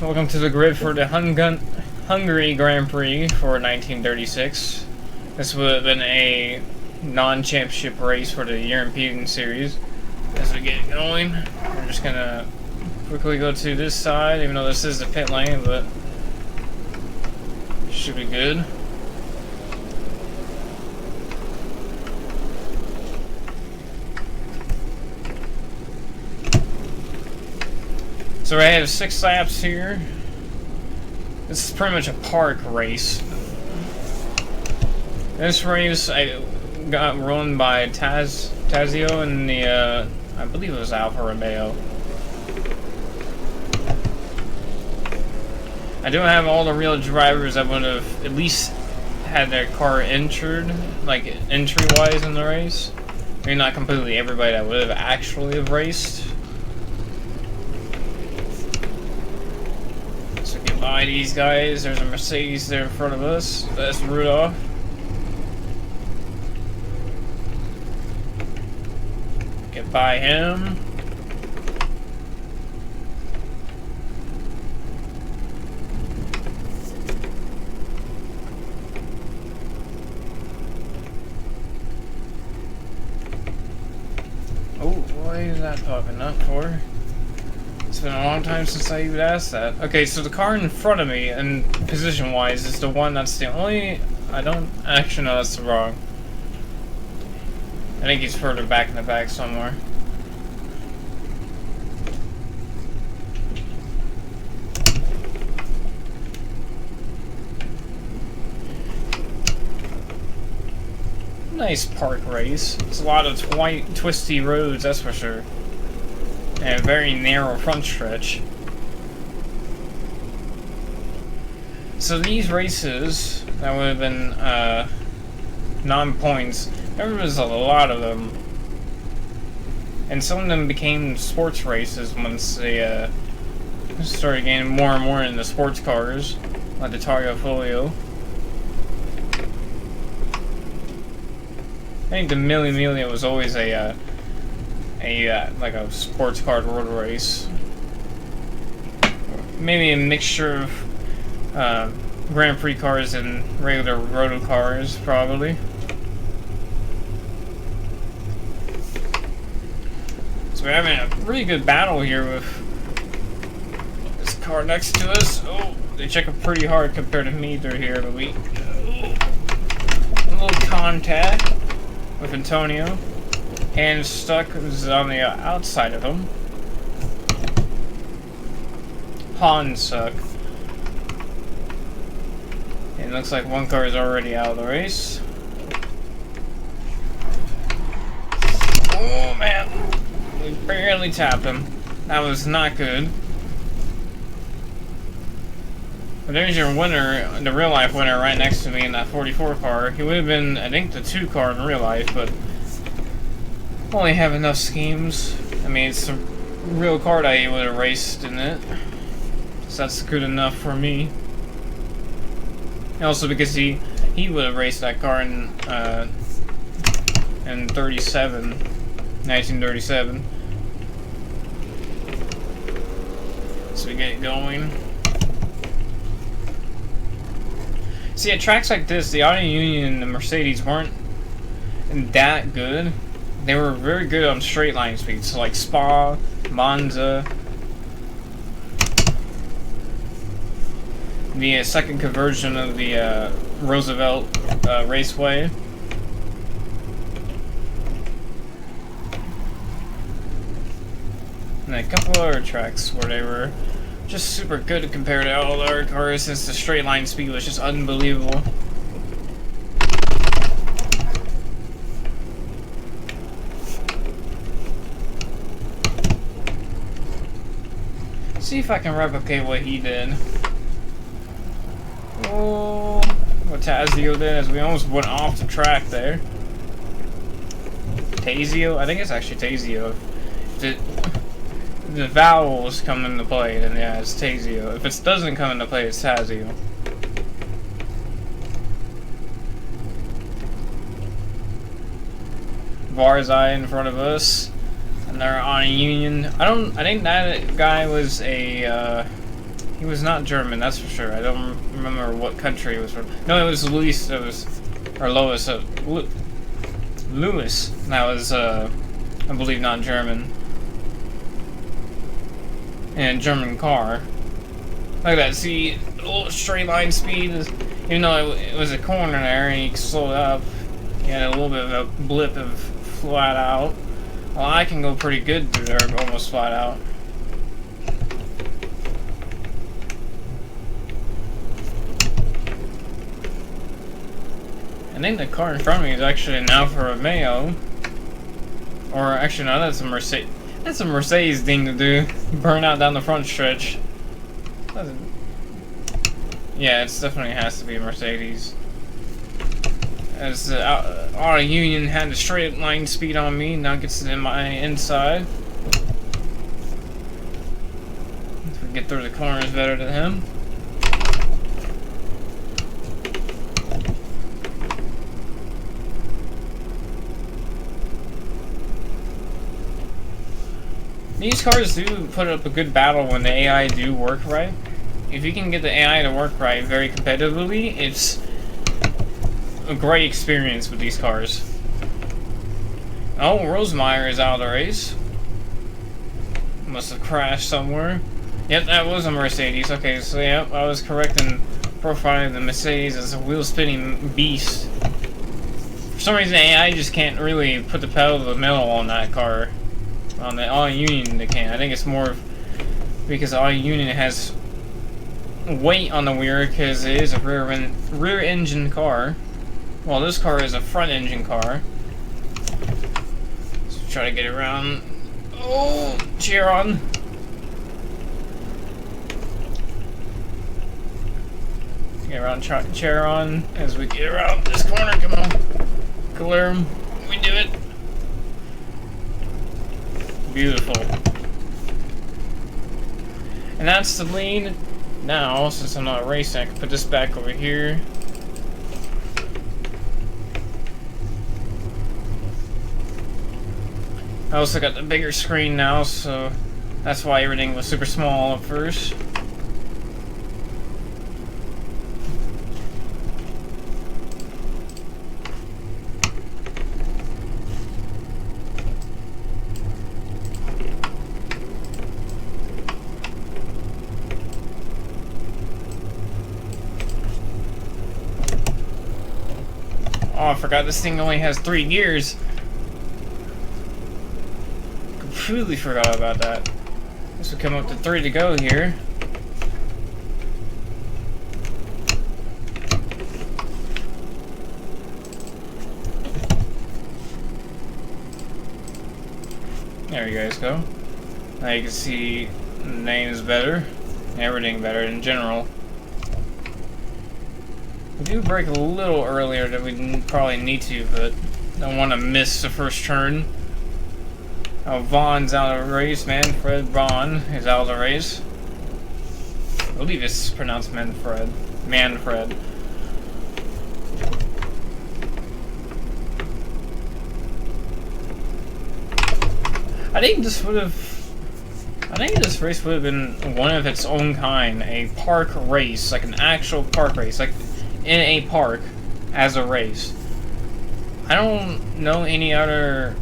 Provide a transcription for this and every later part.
Welcome to the grid for the Hungary Grand Prix for 1936. This would have been a non-championship race for the European Series. As we get going, we're just gonna quickly go to this side, even though this is the pit lane, but should be good. So I have 6 laps here. This is pretty much a park race. This race I got run by Tazio in the I believe it was Alfa Romeo. I don't have all the real drivers that would have at least had their car entered, like entry-wise in the race. Maybe not completely everybody that would have actually have raced. By these guys, there's a Mercedes there in front of us. That's Rudolph. Get by him. Oh, why is that popping up for? It's been a long time since I even asked that. Okay, so the car in front of me, and position-wise, is the one that's the only... I don't... Actually, no, that's wrong. I think he's further back in the back somewhere. Nice park race. It's a lot of twisty roads, that's for sure. And a very narrow front stretch. So these races that would have been non-points, there was a lot of them, and some of them became sports races once they started getting more and more into sports cars, like the Targa Folio. I think the Mille Miglia was always like a sports car road race. Maybe a mixture of Grand Prix cars and regular roto cars, probably. So we're having a really good battle here with this car next to us. Oh, they check it pretty hard compared to me through here, but we... a little contact with Antonio. Hand stuck was on the outside of him. Hans suck. It looks like one car is already out of the race. Oh man, we barely tapped him. That was not good. But there's your winner, the real life winner, right next to me in that 44 car. He would have been, I think, the 2 car in real life, but only have enough schemes. I mean, it's a real car that he would have raced in it, so that's good enough for me. And also because he would have raced that car in 1937. So we get it going. See, at tracks like this, the Auto Union and the Mercedes weren't that good. They were very good on straight line speeds, so like Spa, Monza. The second conversion of the Roosevelt Raceway. And a couple other tracks where they were just super good compared to all the other cars, since the straight line speed was just unbelievable. See if I can replicate what he did. Oh, what Tazio did, as we almost went off the track there. Tazio? I think it's actually Tazio. If the vowels come into play, then yeah, it's Tazio. If it doesn't come into play, it's Tazio. Varzai in front of us. And they're on a union. I think that guy was a He was not German, that's for sure. I don't remember what country he was from. No, it was Luis. It was, or Lois. Lewis. That was, I believe, not German. And German car. Look at that. See, a little straight line speed. Even though it was a corner there, and he slowed up. He had a little bit of a blip of flat out. Well, I can go pretty good through there, almost flat out. I think the car in front of me is actually an Alfa Romeo. Or actually, no, that's a Mercedes. That's a Mercedes thing to do. Burn out down the front stretch. Yeah, it definitely has to be a Mercedes. As Auto Union had a straight line speed on me, now gets it in my inside. If we get through the corners better than him. These cars do put up a good battle when the AI do work right. If you can get the AI to work right very competitively, it's a great experience with these cars. Oh, Rosemeyer is out of the race. Must have crashed somewhere. Yep, that was a Mercedes. Okay, so yep, I was correct in profiling the Mercedes as a wheel-spinning beast. For some reason, AI just can't really put the pedal to the metal on that car. On the Auto Union, they can. I think it's more because Auto Union has weight on the rear because it is a rear engine car. Well, this car is a front engine car. Let's try to get around. Oh, cheer on. Get around chair on as we get around this corner. Come on, clear 'em. We do it. Beautiful. And that's the lead. Now, since I'm not racing, I can put this back over here. I also got the bigger screen now, so that's why everything was super small at first. Oh, I forgot this thing only has 3 gears. Completely forgot about that. This will come up to 3 to go here. There you guys go. Now you can see the names better. Everything better in general. We do brake a little earlier than we probably need to, but don't want to miss the first turn. Oh, Vaughn's out of the race. Manfred Vaughn is out of the race. I believe it's pronounced Manfred. Manfred. I think this race would have been one of its own kind, a park race, like an actual park race, like in a park as a race. I don't know any other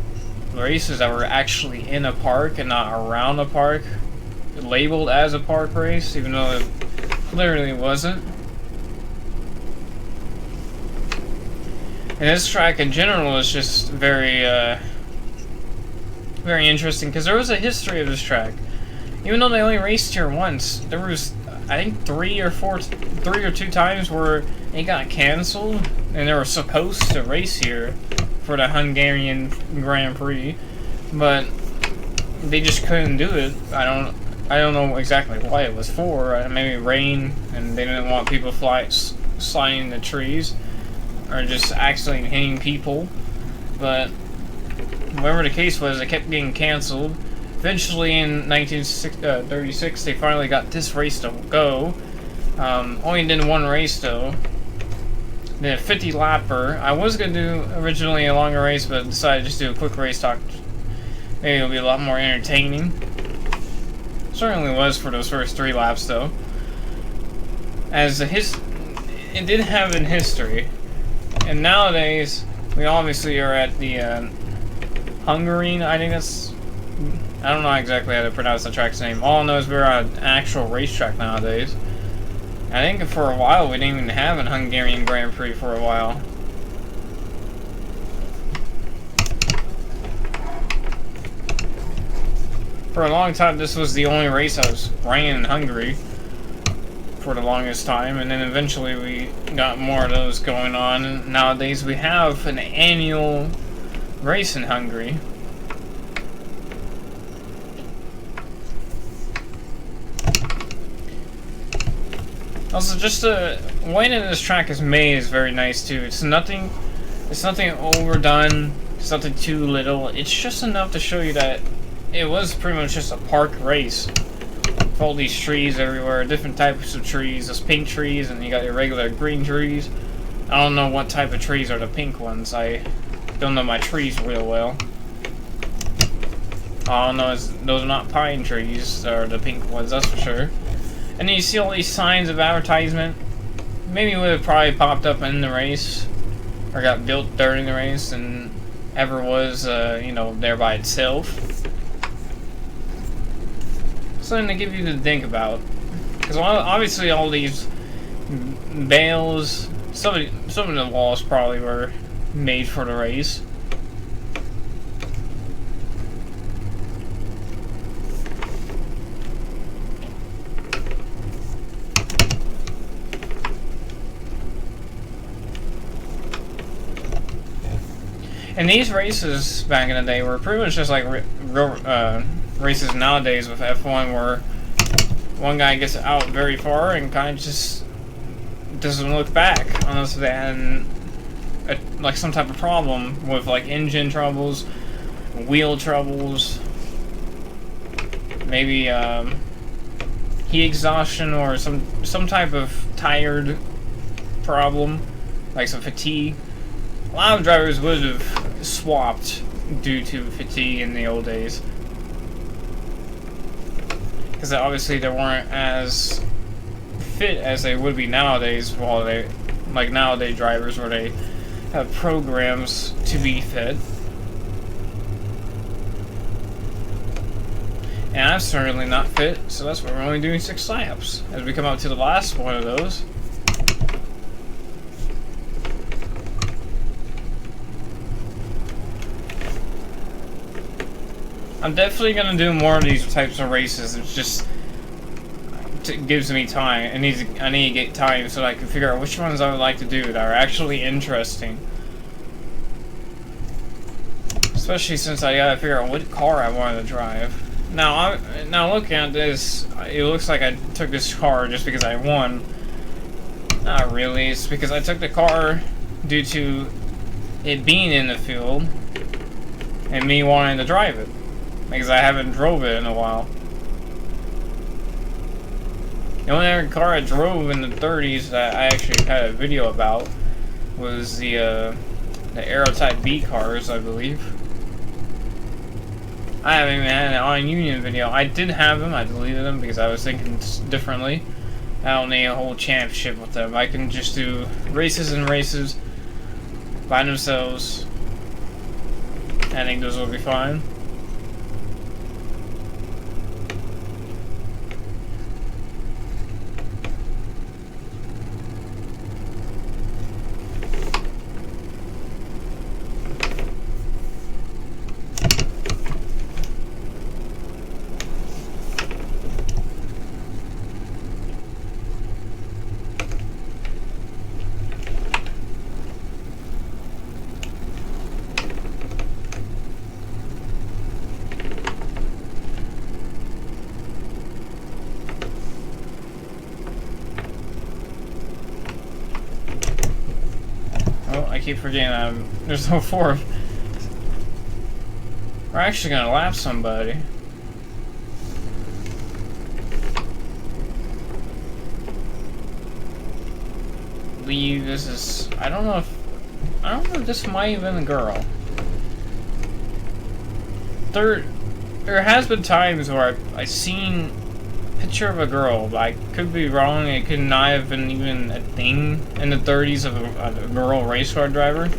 races that were actually in a park and not around a park labeled as a park race, even though it clearly wasn't. And this track in general is just very interesting because there was a history of this track. Even though they only raced here once, there was, I think, 3 or 2 times where it got canceled and they were supposed to race here for the Hungarian Grand Prix, but they just couldn't do it. I don't know exactly why it was for. Maybe rain and they didn't want people sliding in the trees or just accidentally hitting people. But whatever the case was, it kept getting canceled. Eventually, in 1936, they finally got this race to go. Only did 1 race though. Did a 50 lapper. I was gonna do originally a longer race, but decided to just do a quick race talk. Maybe it'll be a lot more entertaining. Certainly was for those first 3 laps though. as it did have in history. And nowadays, we obviously are at the Hungarian, I think that's... I don't know exactly how to pronounce the track's name. All I know is we're at an actual racetrack nowadays. I think for a while we didn't even have an Hungarian Grand Prix for a while. For a long time, this was the only race I was running in Hungary for the longest time, and then eventually we got more of those going on. Nowadays we have an annual race in Hungary. Also, just the way that this track is made is very nice too. It's nothing overdone. It's nothing too little. It's just enough to show you that it was pretty much just a park race. With all these trees everywhere, different types of trees. There's pink trees, and you got your regular green trees. I don't know what type of trees are the pink ones. I don't know my trees real well. All I know is those are not pine trees. They're the pink ones, that's for sure. And then you see all these signs of advertisement. Maybe it would have probably popped up in the race, or got built during the race, and ever was, you know, there by itself. Something to give you to think about, because obviously all these bales, some of the walls probably were made for the race. And these races back in the day were pretty much just like races nowadays with F1, where one guy gets out very far and kind of just doesn't look back unless they had like some type of problem with like engine troubles, wheel troubles, maybe heat exhaustion, or some type of tired problem, like some fatigue. A lot of drivers would have swapped due to fatigue in the old days, because obviously they weren't as fit as they would be nowadays. While they, like nowadays drivers, where they have programs to be fit. And I'm certainly not fit, so that's why we're only doing 6 laps as we come up to the last one of those. I'm definitely gonna do more of these types of races. It's just gives me time. I need to get time so that I can figure out which ones I would like to do that are actually interesting. Especially since I gotta figure out what car I want to drive. Now looking at this, it looks like I took this car just because I won. Not really. It's because I took the car due to it being in the field and me wanting to drive it, because I haven't drove it in a while. The only other car I drove in the 30s that I actually had a video about was the Aero Type B cars, I believe. I haven't even had an on-union video. I did have them, I deleted them because I was thinking differently. I don't need a whole championship with them. I can just do races and races by themselves. I think those will be fine. I keep forgetting there's no 4. We're actually gonna lap somebody. Leave. This is. I don't know if this might have been a girl. There has been times where I've seen picture of a girl, but I could be wrong. It could not have been even a thing in the 30s of a girl race car driver.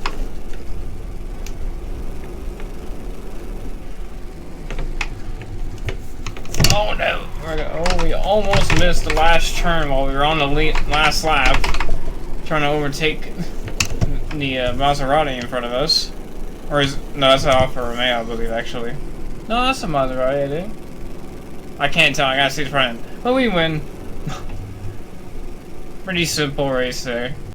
Oh no! Oh, we almost missed the last turn while we were on the last lap, trying to overtake the Maserati in front of us. Or is no, that's an Alfa Romeo, I believe, actually. No, that's a Maserati, I think. I can't tell. I gotta see the front end. But we win. Pretty simple race there.